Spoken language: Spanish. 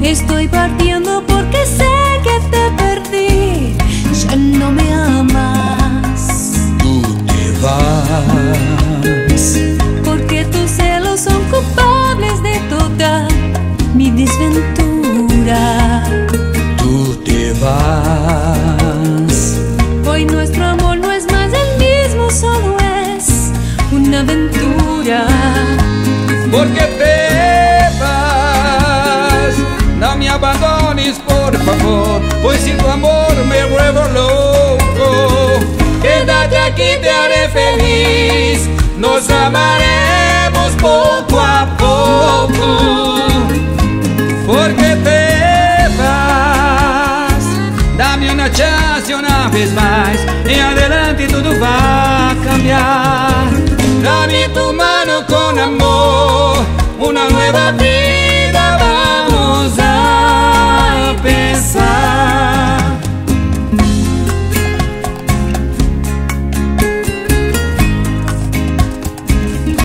Estoy partiendo porque sé que te perdí. Ya no me amas. Tú te vas porque tus celos son culpables de toda mi desventura. Tú te vas. Hoy nuestro amor no es más el mismo, solo es una aventura. Porque te vas, no me abandones por favor, pues sin tu amor me vuelvo loco. Quédate aquí, te haré feliz, nos amaremos poco a poco. Porque te vas, dame una chance una vez más y adelante todo va a cambiar. Dame tu mano con amor, una nueva vida.